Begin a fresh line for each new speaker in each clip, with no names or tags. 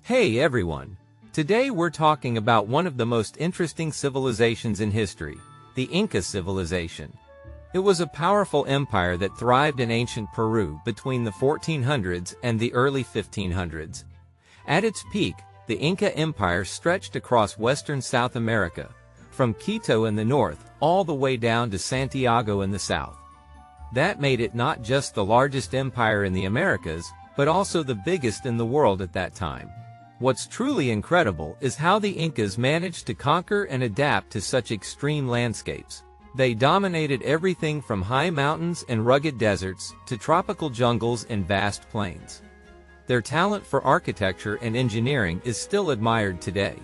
Hey everyone! Today we're talking about one of the most interesting civilizations in history, the Inca Civilization. It was a powerful empire that thrived in ancient Peru between the 1400s and the early 1500s. At its peak, the Inca Empire stretched across western South America, from Quito in the north all the way down to Santiago in the south. That made it not just the largest empire in the Americas, but also the biggest in the world at that time. What's truly incredible is how the Incas managed to conquer and adapt to such extreme landscapes. They dominated everything from high mountains and rugged deserts to tropical jungles and vast plains. Their talent for architecture and engineering is still admired today.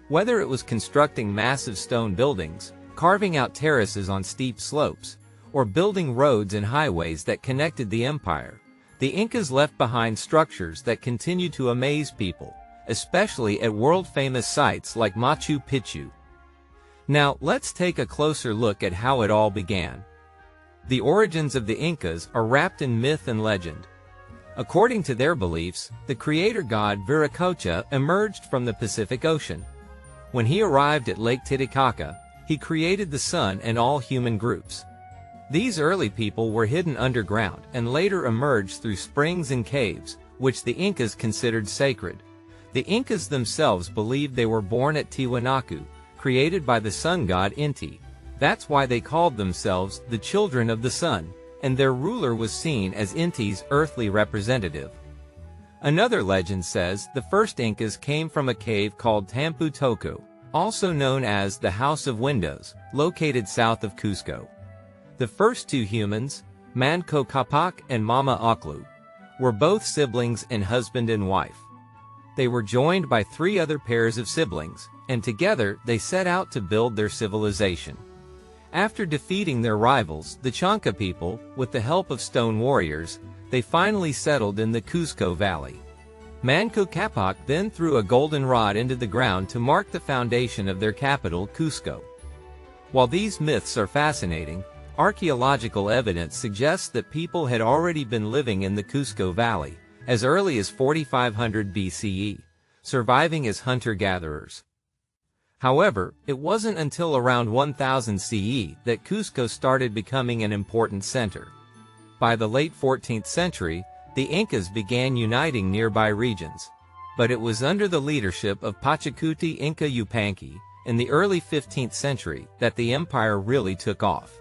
Whether it was constructing massive stone buildings, carving out terraces on steep slopes, or building roads and highways that connected the empire, the Incas left behind structures that continue to amaze people, especially at world-famous sites like Machu Picchu. Now, let's take a closer look at how it all began. The origins of the Incas are wrapped in myth and legend. According to their beliefs, the creator god Viracocha emerged from the Pacific Ocean. When he arrived at Lake Titicaca, he created the sun and all human groups. These early people were hidden underground and later emerged through springs and caves, which the Incas considered sacred. The Incas themselves believed they were born at Tiwanaku, created by the sun god Inti. That's why they called themselves the children of the sun, and their ruler was seen as Inti's earthly representative. Another legend says the first Incas came from a cave called Tampu Toku, also known as the House of Windows, located south of Cusco. The first two humans, Manco Capac and Mama Oclu, were both siblings and husband and wife. They were joined by three other pairs of siblings, and together they set out to build their civilization. After defeating their rivals, the Chanca people, with the help of stone warriors, they finally settled in the Cusco Valley. Manco Capac then threw a golden rod into the ground to mark the foundation of their capital, Cusco. While these myths are fascinating, archaeological evidence suggests that people had already been living in the Cusco Valley as early as 4500 BCE, surviving as hunter-gatherers. However, it wasn't until around 1000 CE that Cusco started becoming an important center. By the late 14th century, the Incas began uniting nearby regions. But it was under the leadership of Pachacuti Inca Yupanqui in the early 15th century that the empire really took off.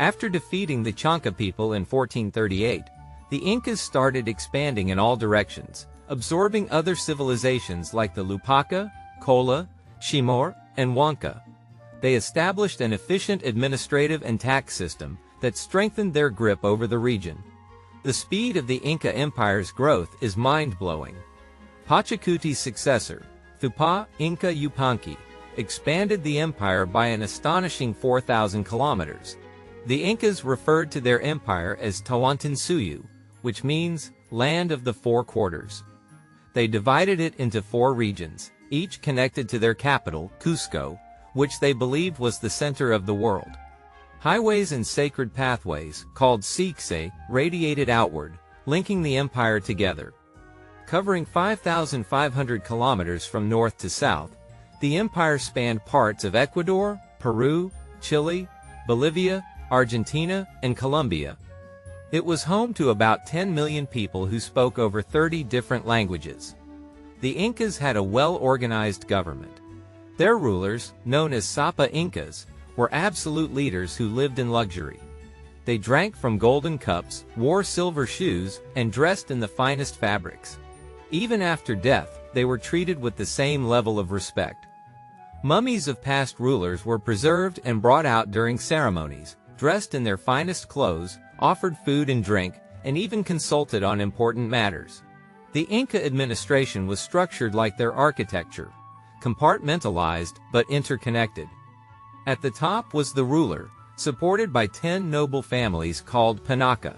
After defeating the Chanca people in 1438, the Incas started expanding in all directions, absorbing other civilizations like the Lupaca, Cola, Shimor, and Huanca. They established an efficient administrative and tax system that strengthened their grip over the region. The speed of the Inca Empire's growth is mind-blowing. Pachacuti's successor, Thupa Inca Yupanqui, expanded the empire by an astonishing 4,000 kilometers. The Incas referred to their empire as Tawantinsuyu, which means land of the four quarters. They divided it into four regions, each connected to their capital, Cusco, which they believed was the center of the world. Highways and sacred pathways, called sikhse, radiated outward, linking the empire together. Covering 5,500 kilometers from north to south, the empire spanned parts of Ecuador, Peru, Chile, Bolivia, Argentina, and Colombia. It was home to about 10 million people who spoke over 30 different languages. The Incas had a well-organized government. Their rulers, known as Sapa Incas, were absolute leaders who lived in luxury. They drank from golden cups, wore silver shoes, and dressed in the finest fabrics. Even after death, they were treated with the same level of respect. Mummies of past rulers were preserved and brought out during ceremonies, dressed in their finest clothes, offered food and drink, and even consulted on important matters. The Inca administration was structured like their architecture, compartmentalized but interconnected. At the top was the ruler, supported by 10 noble families called Panaca.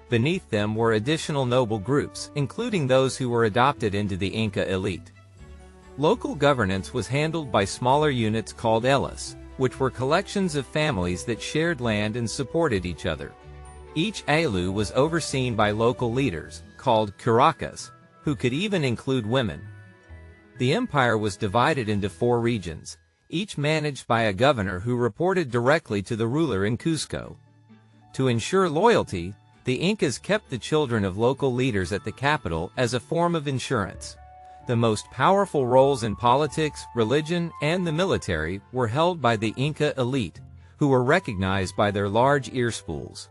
Beneath them were additional noble groups, including those who were adopted into the Inca elite. Local governance was handled by smaller units called elas, which were collections of families that shared land and supported each other. Each ailu was overseen by local leaders, called curacas, who could even include women. The empire was divided into 4 regions, each managed by a governor who reported directly to the ruler in Cusco. To ensure loyalty, the Incas kept the children of local leaders at the capital as a form of insurance. The most powerful roles in politics, religion, and the military were held by the Inca elite, who were recognized by their large ear spools.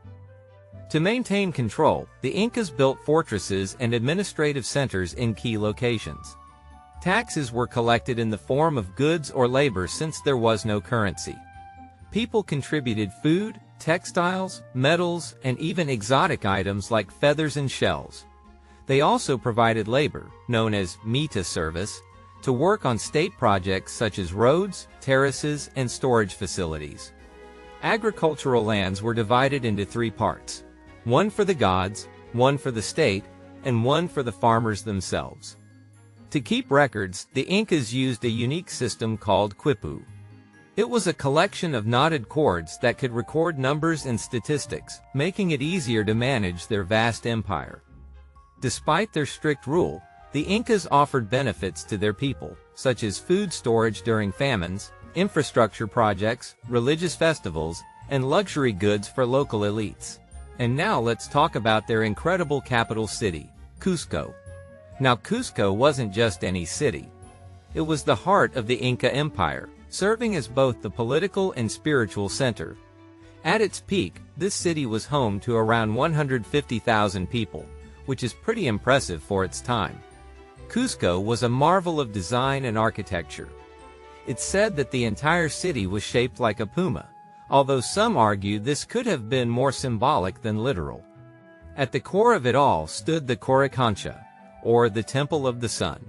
To maintain control, the Incas built fortresses and administrative centers in key locations. Taxes were collected in the form of goods or labor since there was no currency. People contributed food, textiles, metals, and even exotic items like feathers and shells. They also provided labor, known as mita service, to work on state projects such as roads, terraces, and storage facilities. Agricultural lands were divided into 3 parts: one for the gods, one for the state, and one for the farmers themselves. To keep records, the Incas used a unique system called quipu. It was a collection of knotted cords that could record numbers and statistics, making it easier to manage their vast empire. Despite their strict rule, the Incas offered benefits to their people, such as food storage during famines, infrastructure projects, religious festivals, and luxury goods for local elites. And now let's talk about their incredible capital city, Cusco. Now Cusco wasn't just any city. It was the heart of the Inca Empire, serving as both the political and spiritual center. At its peak, this city was home to around 150,000 people, which is pretty impressive for its time. Cusco was a marvel of design and architecture. It's said that the entire city was shaped like a puma, although some argue this could have been more symbolic than literal. At the core of it all stood the Coricancha, or the Temple of the Sun.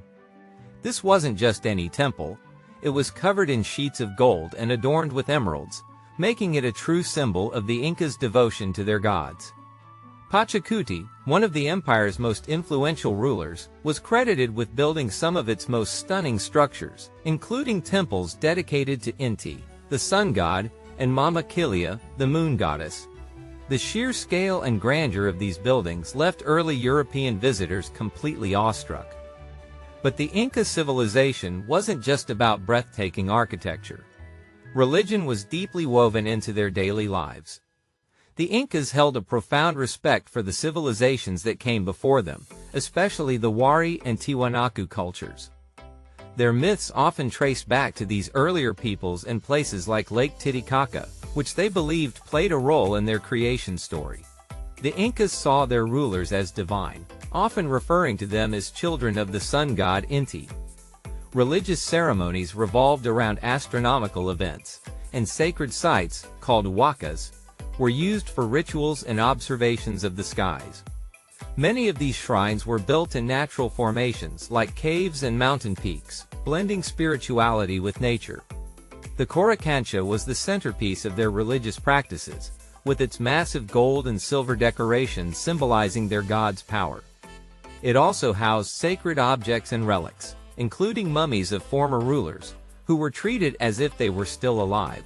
This wasn't just any temple. It was covered in sheets of gold and adorned with emeralds, making it a true symbol of the Incas' devotion to their gods. Pachacuti, one of the empire's most influential rulers, was credited with building some of its most stunning structures, including temples dedicated to Inti, the sun god, and Mama Kilia, the moon goddess. The sheer scale and grandeur of these buildings left early European visitors completely awestruck. But the Inca civilization wasn't just about breathtaking architecture. Religion was deeply woven into their daily lives. The Incas held a profound respect for the civilizations that came before them, especially the Wari and Tiwanaku cultures. Their myths often traced back to these earlier peoples and places like Lake Titicaca, which they believed played a role in their creation story. The Incas saw their rulers as divine, often referring to them as children of the sun god Inti. Religious ceremonies revolved around astronomical events, and sacred sites, called wakas, were used for rituals and observations of the skies. Many of these shrines were built in natural formations like caves and mountain peaks, blending spirituality with nature. The Coricancha was the centerpiece of their religious practices, with its massive gold and silver decorations symbolizing their god's power. It also housed sacred objects and relics, including mummies of former rulers, who were treated as if they were still alive.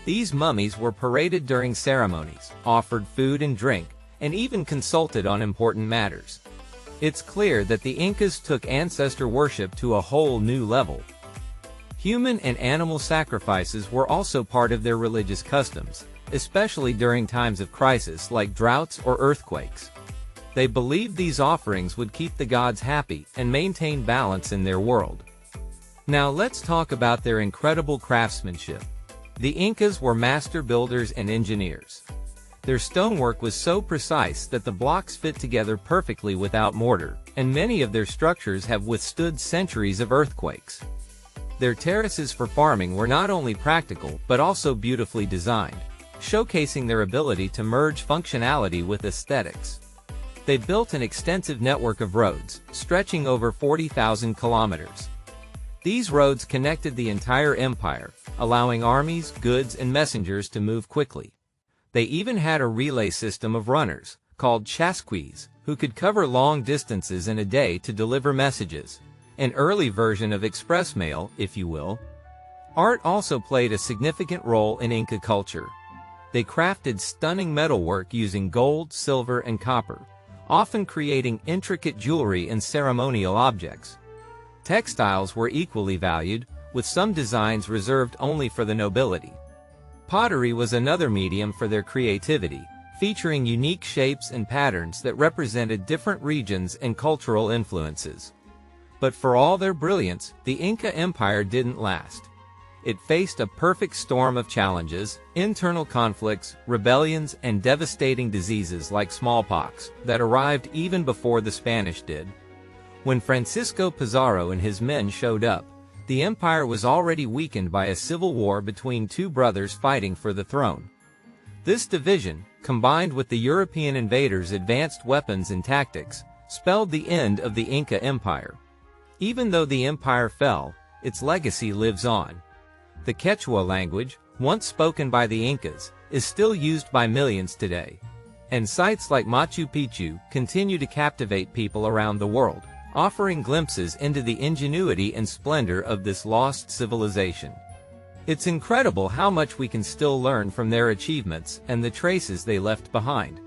These mummies were paraded during ceremonies, offered food and drink, and even consulted on important matters. It's clear that the Incas took ancestor worship to a whole new level. Human and animal sacrifices were also part of their religious customs, especially during times of crisis like droughts or earthquakes. They believed these offerings would keep the gods happy and maintain balance in their world. Now let's talk about their incredible craftsmanship. The Incas were master builders and engineers. Their stonework was so precise that the blocks fit together perfectly without mortar, and many of their structures have withstood centuries of earthquakes. Their terraces for farming were not only practical but also beautifully designed, showcasing their ability to merge functionality with aesthetics. They built an extensive network of roads, stretching over 40,000 kilometers. These roads connected the entire empire, allowing armies, goods, and messengers to move quickly. They even had a relay system of runners, called chasquis, who could cover long distances in a day to deliver messages, an early version of express mail, if you will. Art also played a significant role in Inca culture. They crafted stunning metalwork using gold, silver, and copper, often creating intricate jewelry and ceremonial objects. Textiles were equally valued, with some designs reserved only for the nobility. Pottery was another medium for their creativity, featuring unique shapes and patterns that represented different regions and cultural influences. But for all their brilliance, the Inca Empire didn't last. It faced a perfect storm of challenges, internal conflicts, rebellions, and devastating diseases like smallpox that arrived even before the Spanish did. When Francisco Pizarro and his men showed up, the empire was already weakened by a civil war between two brothers fighting for the throne. This division, combined with the European invaders' advanced weapons and tactics, spelled the end of the Inca Empire. Even though the empire fell, its legacy lives on. The Quechua language, once spoken by the Incas, is still used by millions today. And sites like Machu Picchu continue to captivate people around the world, offering glimpses into the ingenuity and splendor of this lost civilization. It's incredible how much we can still learn from their achievements and the traces they left behind.